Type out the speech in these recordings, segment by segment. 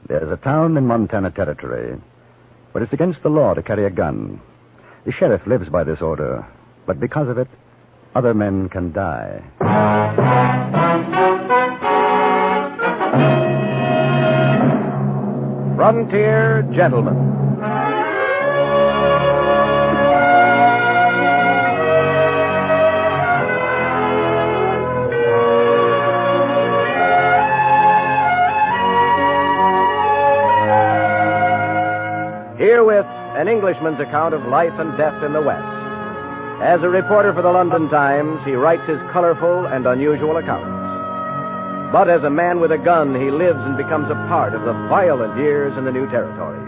There's a town in Montana Territory, but it's against the law to carry a gun. The sheriff lives by this order, but because of it, other men can die. Frontier Gentlemen. Herewith, an Englishman's account of life and death in the West. As a reporter for the London Times, he writes his colorful and unusual accounts. But as a man with a gun, he lives and becomes a part of the violent years in the new territory.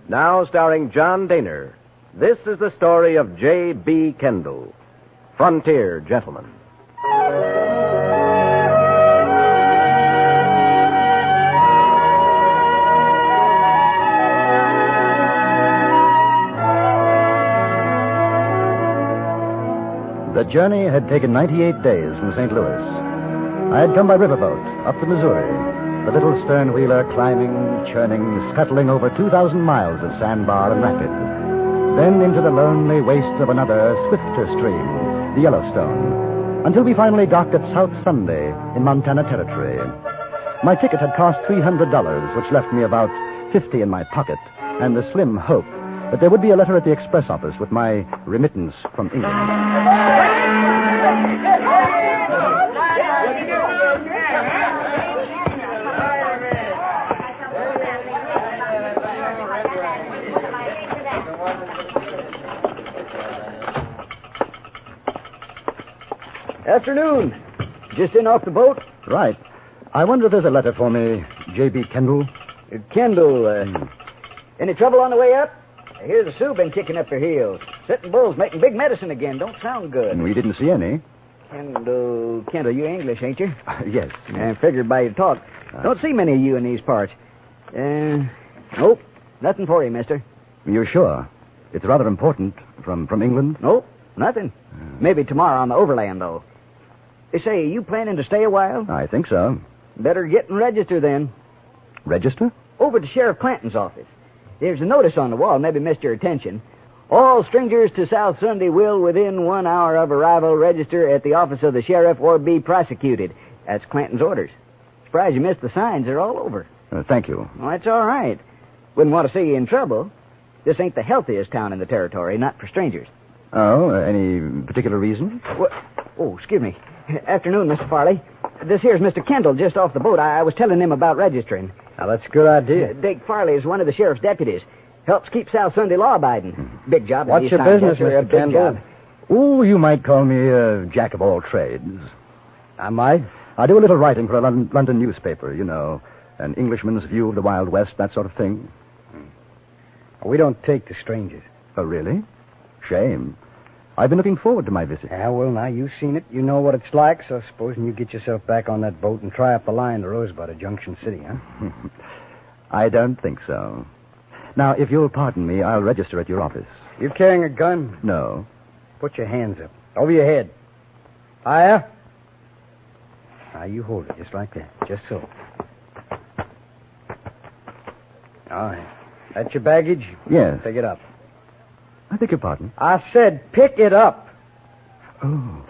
Now, starring John Daner, this is the story of J.B. Kendall, Frontier Gentleman. The journey had taken 98 days from St. Louis. I had come by riverboat up the Missouri, the little stern-wheeler climbing, churning, scuttling over 2,000 miles of sandbar and rapid. Then into the lonely wastes of another, swifter stream, the Yellowstone, until we finally docked at South Sunday in Montana Territory. My ticket had cost $300, which left me about $50 in my pocket, and the slim hope that there would be a letter at the express office with my remittance from England. Afternoon. Just in off the boat? Right. I wonder if there's a letter for me, J.B. Kendall. Kendall, any trouble on the way up? I hear the Sioux been kicking up their heels. Sitting bulls making big medicine again. Don't sound good. We didn't see any. Kendall, you English, ain't you? Yes. I figured by your talk. Don't see many of you in these parts. Nope. Nothing for you, mister. You're sure? It's rather important. From England? Nope. Nothing. Maybe tomorrow on the overland, though. They say, you planning to stay a while? I think so. Better get and register then. Register? Over to Sheriff Clanton's office. There's a notice on the wall, maybe missed your attention. All strangers to South Sunday will, within 1 hour of arrival, register at the office of the sheriff or be prosecuted. That's Clanton's orders. Surprised you missed the signs. They're all over. Thank you. Well, that's all right. Wouldn't want to see you in trouble. This ain't the healthiest town in the territory, not for strangers. Oh, any particular reason? What? Oh, excuse me. Afternoon, Mr. Farley. This here's Mr. Kendall just off the boat. I was telling him about registering. Now, that's a good idea. Dake Farley is one of the sheriff's deputies. Helps keep South Sunday law-abiding. Big job. What's your business, Mr. Kendall? Oh, you might call me a jack of all trades. I might? I do a little writing for a London newspaper, you know. An Englishman's view of the Wild West, that sort of thing. We don't take to strangers. Oh, really? Shame. I've been looking forward to my visit. Yeah, well, now, you've seen it. You know what it's like, so supposing you get yourself back on that boat and try up the line to Rosebud at Junction City, huh? I don't think so. Now, if you'll pardon me, I'll register at your office. You carrying a gun? No. Put your hands up. Over your head. Higher. Now, you hold it just like that. Just so. All right. That's your baggage? Yes. Pick it up. I beg your pardon? I said pick it up. Oh.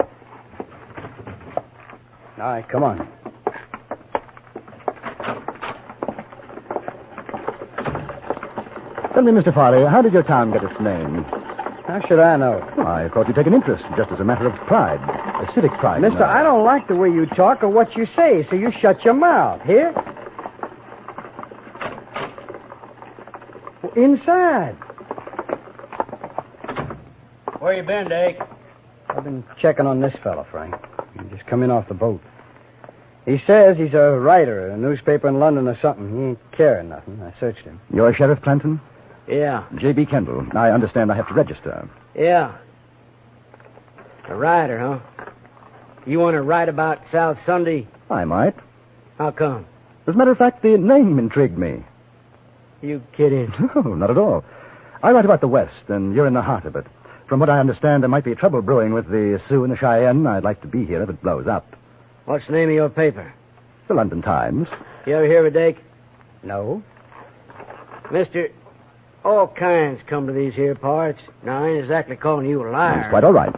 All right, come on. Tell me, Mr. Farley, how did your town get its name? How should I know? Well, I thought you'd take an interest, just as a matter of pride. A civic pride. Mister, I don't like the way you talk or what you say, so you shut your mouth. Here? Inside. Where you been, Dake? I've been checking on this fella, Frank. He just come in off the boat. He says he's a writer at a newspaper in London or something. He ain't carrying nothing. I searched him. You're Sheriff Clanton? Yeah. J.B. Kendall. I understand I have to register. Yeah. A writer, huh? You want to write about South Sunday? I might. How come? As a matter of fact, the name intrigued me. You kidding? No, not at all. I write about the West, and you're in the heart of it. From what I understand, there might be trouble brewing with the Sioux and the Cheyenne. I'd like to be here if it blows up. What's the name of your paper? The London Times. You ever hear of it, Dake? No. Mister, all kinds come to these here parts. Now, I ain't exactly calling you a liar. It's quite all right.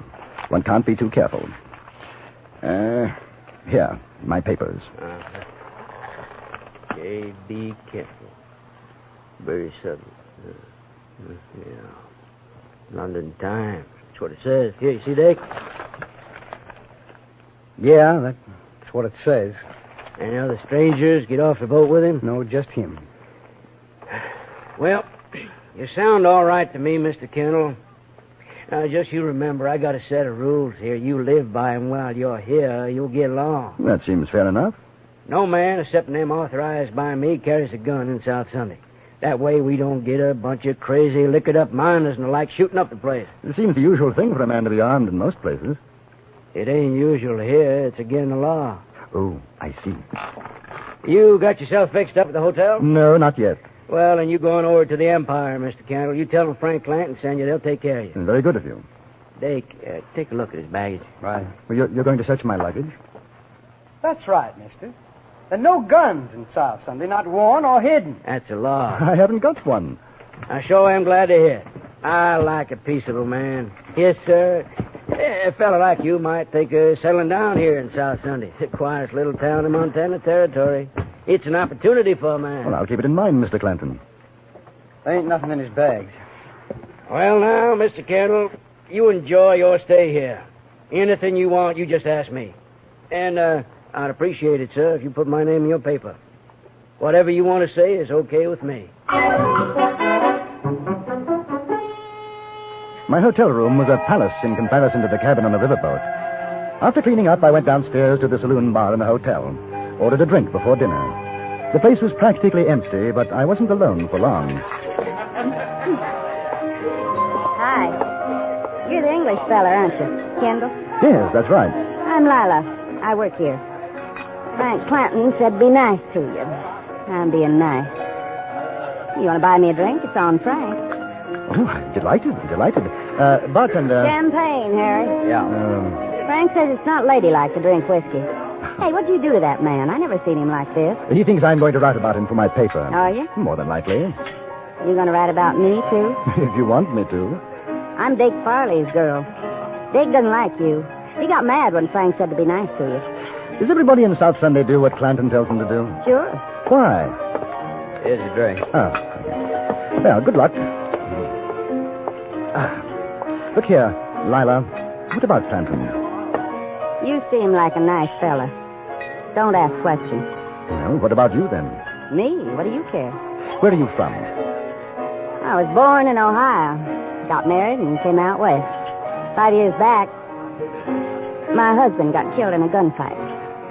One can't be too careful. Here, my papers. Okay, be careful. Very sudden. Yeah. London Times. That's what it says. Here, you see, Dick? Yeah, that's what it says. Any other strangers get off the boat with him? No, just him. Well, you sound all right to me, Mr. Kendall. Now, just you remember, I got a set of rules here. You live by 'em while you're here, you'll get along. That seems fair enough. No man, except them authorized by me, carries a gun in South Sunday. That way we don't get a bunch of crazy, liquored-up miners and the like shooting up the place. It seems the usual thing for a man to be armed in most places. It ain't usual here. It's against the law. Oh, I see. You got yourself fixed up at the hotel? No, not yet. Well, then you going over to the Empire, Mr. Kendall. You tell them Frank Clanton send you. They'll take care of you. Very good of you. Dake, take a look at his baggage. Right. Well, you're going to search my luggage? That's right, mister. There are no guns in South Sunday, not worn or hidden. That's a law. I haven't got one. I sure am glad to hear it. I like a peaceable man. Yes, sir. A fella like you might think of settling down here in South Sunday. The quietest little town in Montana Territory. It's an opportunity for a man. Well, I'll keep it in mind, Mr. Clanton. There ain't nothing in his bags. Well, now, Mr. Kendall, you enjoy your stay here. Anything you want, you just ask me. And, I'd appreciate it, sir, if you put my name in your paper. Whatever you want to say is okay with me. My hotel room was a palace in comparison to the cabin on a riverboat. After cleaning up, I went downstairs to the saloon bar in the hotel, ordered a drink before dinner. The place was practically empty, but I wasn't alone for long. Hi. You're the English fella, aren't you? Kendall? Yes, that's right. I'm Lila. I work here. Frank Clanton said be nice to you. I'm being nice. You want to buy me a drink? It's on Frank. Oh, I'm delighted. Bartender. Champagne, Harry. Yeah. Frank says it's not ladylike to drink whiskey. Hey, what'd you do to that man? I never seen him like this. He thinks I'm going to write about him for my paper. Are you? More than likely. You going to write about me, too? If you want me to. I'm Dick Farley's girl. Dick doesn't like you. He got mad when Frank said to be nice to you. Does everybody in South Sunday do what Clanton tells them to do? Sure. Why? Here's a drink. Oh. Well, good luck. Look here, Lila. What about Clanton? You seem like a nice fella. Don't ask questions. Well, what about you then? Me? What do you care? Where are you from? I was born in Ohio. Got married and came out west. 5 years back, my husband got killed in a gunfight.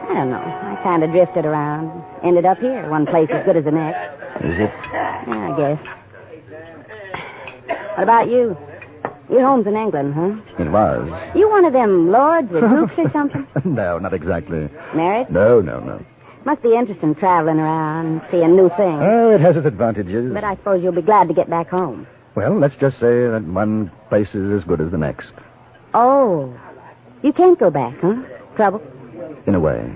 I don't know. I kind of drifted around. Ended up here, one place as good as the next. Is it? Yeah, I guess. What about you? Your home's in England, huh? It was. You one of them lords or dukes or something? No, not exactly. Married? No. Must be interesting traveling around, seeing new things. Oh, it has its advantages. But I suppose you'll be glad to get back home. Well, let's just say that one place is as good as the next. Oh. You can't go back, huh? Trouble? In a way.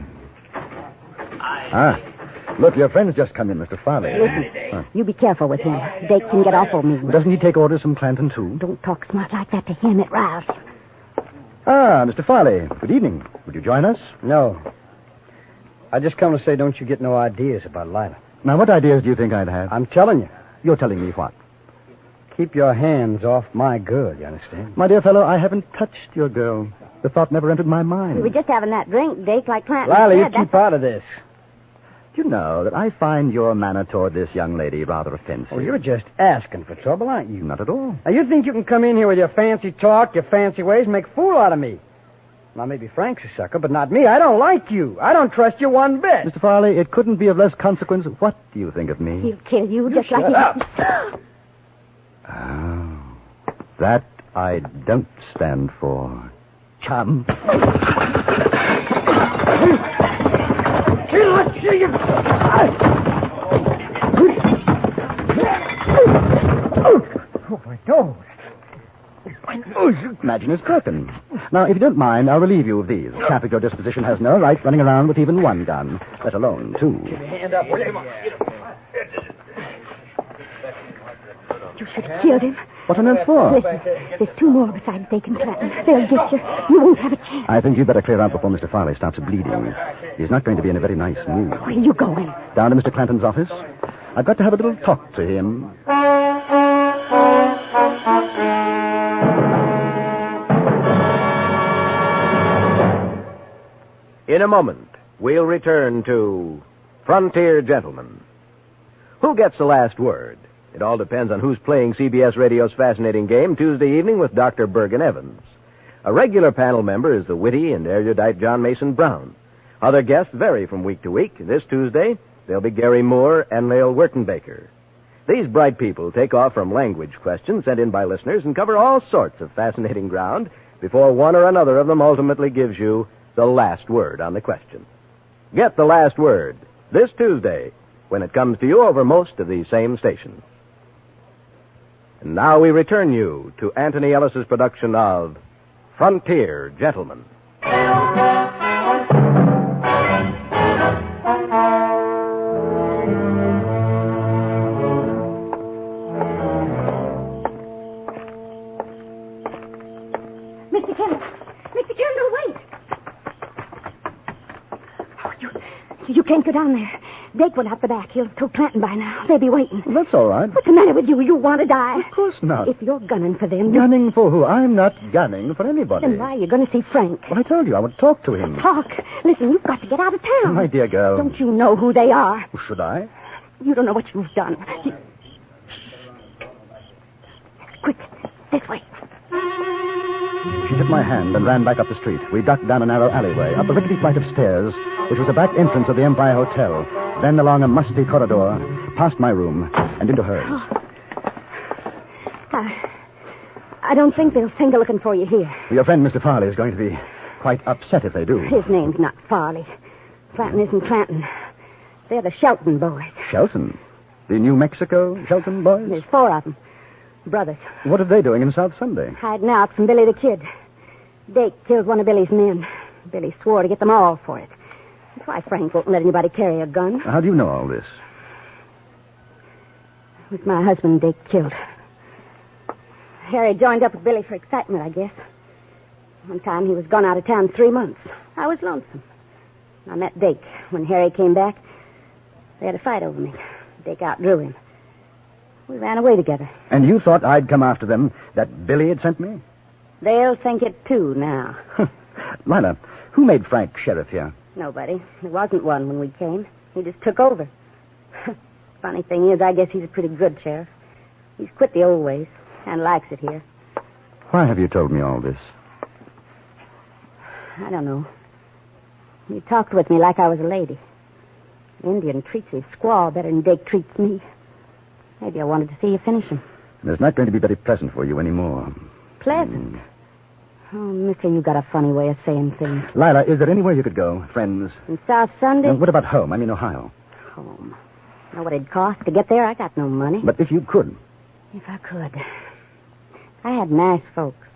Look, your friend's just come in, Mr. Farley. Listen, you be careful with him. Dake can get awful mean. Doesn't he take orders from Clanton, too? Don't talk smart like that to him. It riles him. Mr. Farley. Good evening. Would you join us? No. I just come to say don't you get no ideas about Lila. Now, what ideas do you think I'd have? I'm telling you. You're telling me what? Keep your hands off my girl, you understand? My dear fellow, I haven't touched your girl. The thought never entered my mind. We were just having that drink, Dake, like Clanton Lila, you said. keep out of this. You know that I find your manner toward this young lady rather offensive. Oh, you're just asking for trouble, aren't you? Not at all. Now, you think you can come in here with your fancy talk, your fancy ways, and make a fool out of me. Now, maybe Frank's a sucker, but not me. I don't like you. I don't trust you one bit. Mr. Farley, it couldn't be of less consequence. What do you think of me? He'll kill you just like shut up. Oh, that I don't stand for. Chum. Oh, my nose. My nose. Imagine it's broken. Now, if you don't mind, I'll relieve you of these. A chap at your disposition has no right running around with even one gun, let alone two. Hand up, will you? should have killed him. What on earth for? Listen, there's two more besides Dake and Clanton. They'll get you. You won't have a chance. I think you'd better clear out before Mr. Farley starts bleeding. He's not going to be in a very nice mood. Where are you going? Down to Mr. Clanton's office. I've got to have a little talk to him. In a moment, we'll return to Frontier Gentlemen. Who gets the last word? It all depends on who's playing CBS Radio's fascinating game Tuesday evening with Dr. Bergen Evans. A regular panel member is the witty and erudite John Mason Brown. Other guests vary from week to week. This Tuesday, they'll be Gary Moore and Lael Wertenbaker. These bright people take off from language questions sent in by listeners and cover all sorts of fascinating ground before one or another of them ultimately gives you the last word on the question. Get the last word this Tuesday when it comes to you over most of these same stations. And now we return you to Anthony Ellis's production of Frontier Gentlemen. Mr. Kendall, wait. Oh, you can't go down there. Dake went out the back. He'll have told Clanton by now. They'll be waiting. Well, that's all right. What's the matter with you? You want to die? Of course not. If you're gunning for them... Gunning for who? I'm not gunning for anybody. Then why are you going to see Frank? Well, I told you I would talk to him. Talk. Listen, you've got to get out of town. My dear girl. Don't you know who they are? Should I? You don't know what you've done. Quick, this way. She took my hand and ran back up the street. We ducked down a narrow alleyway, up a rickety flight of stairs, which was the back entrance of the Empire Hotel, then along a musty corridor, past my room, and into hers. I don't think they'll think of looking for you here. Your friend, Mr. Farley, is going to be quite upset if they do. His name's not Farley. Clanton isn't Clanton. They're the Shelton boys. Shelton? The New Mexico Shelton boys? There's 4 of them. Brothers. What are they doing in South Sunday? Hiding out from Billy the Kid. Dake killed one of Billy's men. Billy swore to get them all for it. That's why Frank won't let anybody carry a gun. How do you know all this? It was my husband Dake killed. Harry joined up with Billy for excitement, I guess. One time he was gone out of town 3 months. I was lonesome. I met Dake. When Harry came back, they had a fight over me. Dake outdrew him. We ran away together. And you thought I'd come after them, that Billy had sent me? They'll think it, too, now. Lila, who made Frank sheriff here? Nobody. There wasn't one when we came. He just took over. Funny thing is, I guess he's a pretty good sheriff. He's quit the old ways and likes it here. Why have you told me all this? I don't know. He talked with me like I was a lady. An Indian treats his squaw better than Dake treats me. Maybe I wanted to see you finish him. It's not going to be very pleasant for you anymore. Pleasant? Oh, mister, you got a funny way of saying things. Lila, is there anywhere you could go? Friends? In South Sunday? What about home? I mean, Ohio. Home. Know what it'd cost to get there? I got no money. But if you could. If I could. I had nice folks.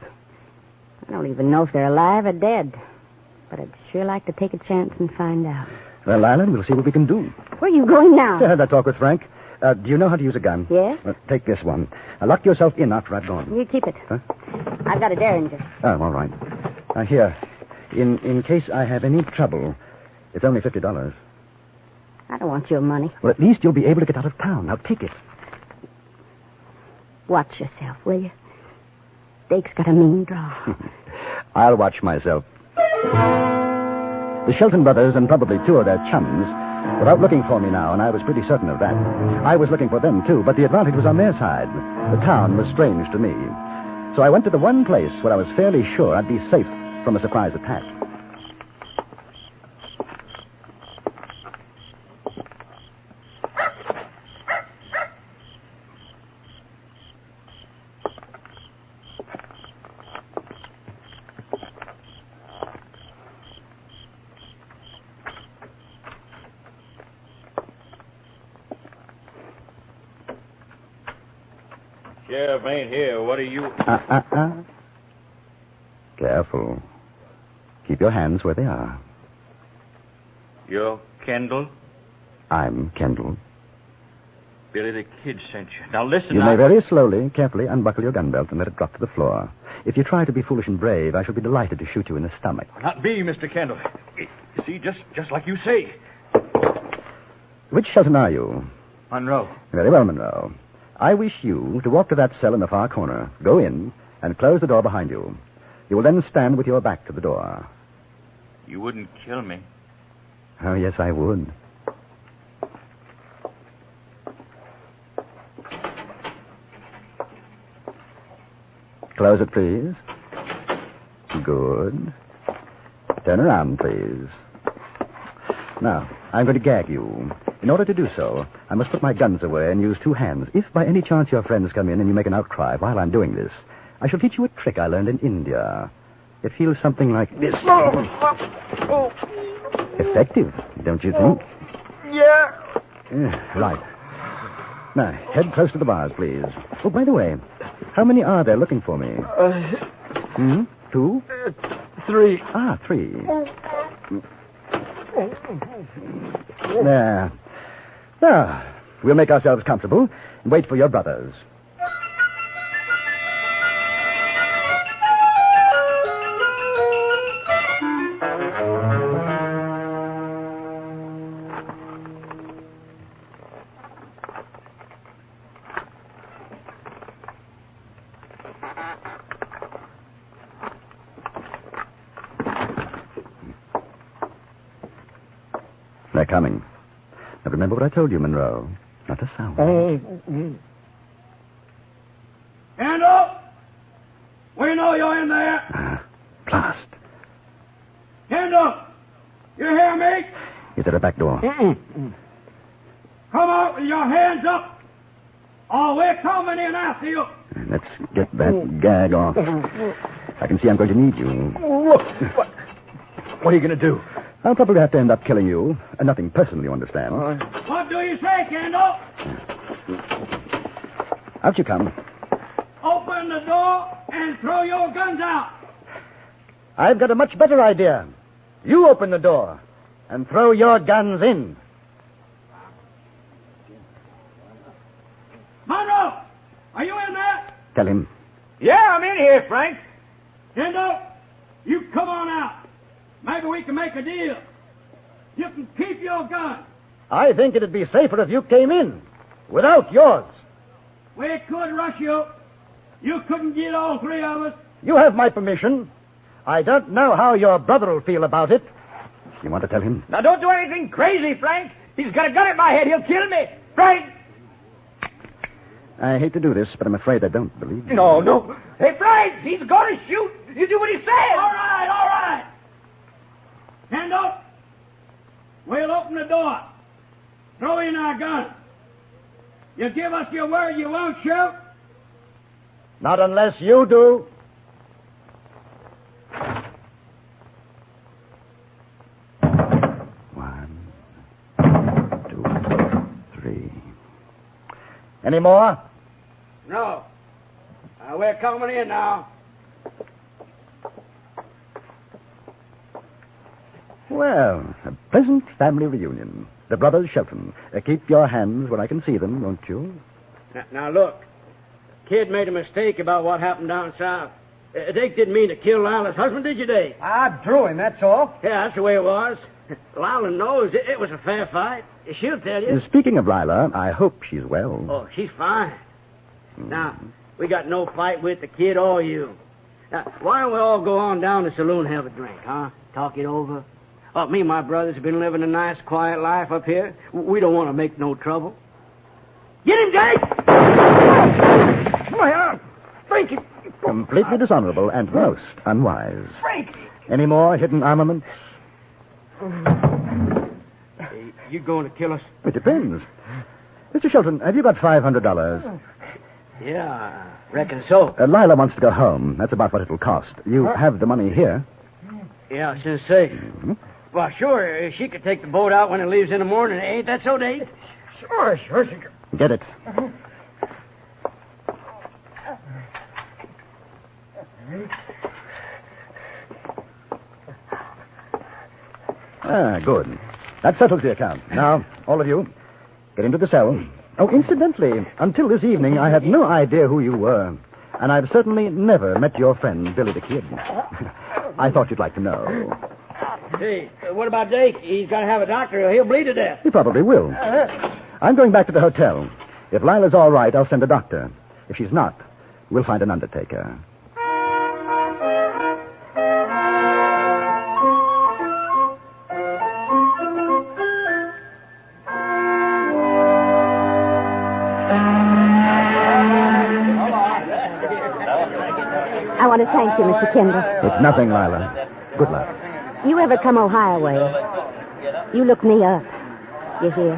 I don't even know if they're alive or dead. But I'd sure like to take a chance and find out. Well, Lila, we'll see what we can do. Where are you going now? I had that talk with Frank. Do you know how to use a gun? Yes. Take this one. Lock yourself in after I've gone. You keep it. Huh? I've got a Derringer. Oh, all right. Here. In case I have any trouble, it's only $50. I don't want your money. Well, at least you'll be able to get out of town. Now, take it. Watch yourself, will you? Dake's got a mean draw. I'll watch myself. The Shelton brothers and probably 2 of their chums were out looking for me now, and I was pretty certain of that. I was looking for them, too, but the advantage was on their side. The town was strange to me. So I went to the one place where I was fairly sure I'd be safe from a surprise attack. Sheriff ain't here. What are you... Careful. Keep your hands where they are. You're Kendall? I'm Kendall. Billy the Kid sent you. Now listen. You may very slowly, carefully unbuckle your gun belt and let it drop to the floor. If you try to be foolish and brave, I shall be delighted to shoot you in the stomach. Not me, Mr. Kendall. You see, just like you say. Which Shelton are you? Monroe. Very well, Monroe. I wish you to walk to that cell in the far corner, go in, and close the door behind you. You will then stand with your back to the door. You wouldn't kill me. Oh, yes, I would. Close it, please. Good. Turn around, please. Now, I'm going to gag you. In order to do so, I must put my guns away and use two hands. If by any chance your friends come in and you make an outcry while I'm doing this, I shall teach you a trick I learned in India. It feels something like this. Effective, don't you think? Yeah. Right. Now, head close to the bars, please. Oh, by the way, how many are there looking for me? 2? 3. 3. There. Now, we'll make ourselves comfortable and wait for your brothers. They're coming. Now remember what I told you, Monroe. Not a sound. Hand up! We know you're in there. Blast. Hand up! You hear me? Is there a back door? Come out with your hands up. Oh, we're coming in after you. Let's get that gag off. I can see I'm going to need you. What are you going to do? I'll probably have to end up killing you. Nothing personal, you understand. What do you say, Kendall? Out you come. Open the door and throw your guns out. I've got a much better idea. You open the door and throw your guns in. Monroe, are you in there? Tell him. Yeah, I'm in here, Frank. Kendall, you come on out. Maybe we can make a deal. You can keep your gun. I think it'd be safer if you came in without yours. We could rush you. You couldn't get all three of us. You have my permission. I don't know how your brother will feel about it. You want to tell him? Now, don't do anything crazy, Frank. He's got a gun at my head. He'll kill me. Frank! I hate to do this, but I'm afraid I don't believe you. No. Hey, Frank, he's going to shoot. You do what he says. All right. Hand up. We'll open the door. Throw in our guns. You give us your word you won't shoot? Not unless you do. One, 2, 3. Any more? No. We're coming in now. Well, a pleasant family reunion. The brothers Shelton. Keep your hands where I can see them, won't you? Now, look. Kid made a mistake about what happened down south. Dake didn't mean to kill Lila's husband, did you, Dake? I drew him, that's all. Yeah, that's the way it was. Lila knows it was a fair fight. She'll tell you. Speaking of Lila, I hope she's well. Oh, she's fine. Now, we got no fight with the kid or you. Now, why don't we all go on down to the saloon and have a drink, huh? Talk it over. Oh, me and my brothers have been living a nice, quiet life up here. We don't want to make no trouble. Get him, Jake! My arm! Frank! Completely dishonorable and most unwise. Frank! Any more hidden armaments? Hey, you going to kill us? It depends. Mr. Shelton, have you got $500? Yeah, I reckon so. Lila wants to go home. That's about what it'll cost. You have the money here. Yeah, I was going to say. Mm-hmm. Well, sure, she could take the boat out when it leaves in the morning. Ain't that so, Dave? Sure, she could. Get it. Good. That settles the account. Now, all of you, get into the cell. Oh, incidentally, until this evening, I had no idea who you were. And I've certainly never met your friend, Billy the Kid. I thought you'd like to know. Hey, what about Jake? He's got to have a doctor or he'll bleed to death. He probably will. I'm going back to the hotel. If Lila's all right, I'll send a doctor. If she's not, we'll find an undertaker. I want to thank you, Mr. Kendall. It's nothing, Lila. Good luck. You ever come Ohio way, you look me up. You hear?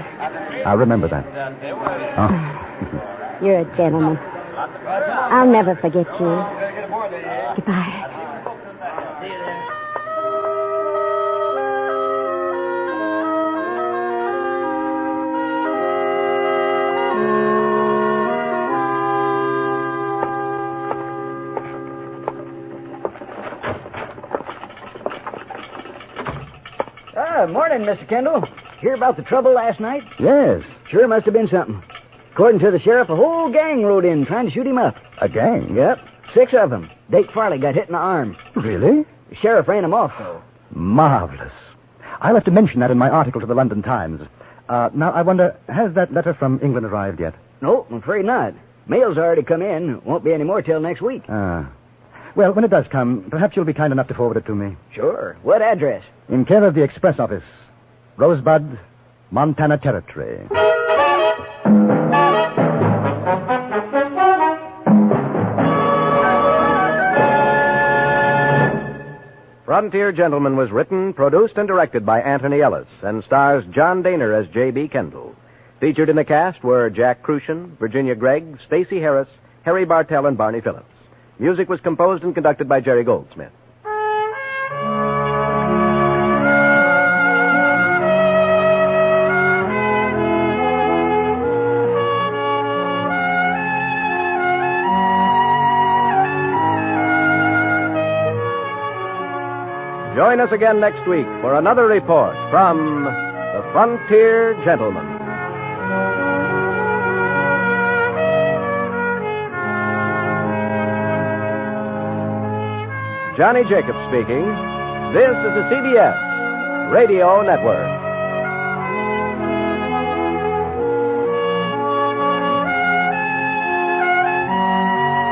I'll remember that. Oh. You're a gentleman. I'll never forget you. Goodbye. Morning, Mr. Kendall. Hear about the trouble last night? Yes. Sure must have been something. According to the sheriff, a whole gang rode in trying to shoot him up. A gang? Yep. 6 of them. Dake Farley got hit in the arm. Really? The sheriff ran him off, though. Marvelous. I'll have to mention that in my article to the London Times. Now, I wonder, has that letter from England arrived yet? No, I'm afraid not. Mail's already come in. Won't be any more till next week. Well, when it does come, perhaps you'll be kind enough to forward it to me. Sure. What address? In care of the Express Office. Rosebud, Montana Territory. Frontier Gentleman was written, produced, and directed by Anthony Ellis and stars John Daner as J.B. Kendall. Featured in the cast were Jack Crucian, Virginia Gregg, Stacey Harris, Harry Bartell, and Barney Phillips. Music was composed and conducted by Jerry Goldsmith. Join us again next week for another report from the Frontier Gentleman. Johnny Jacobs speaking. This is the CBS Radio Network.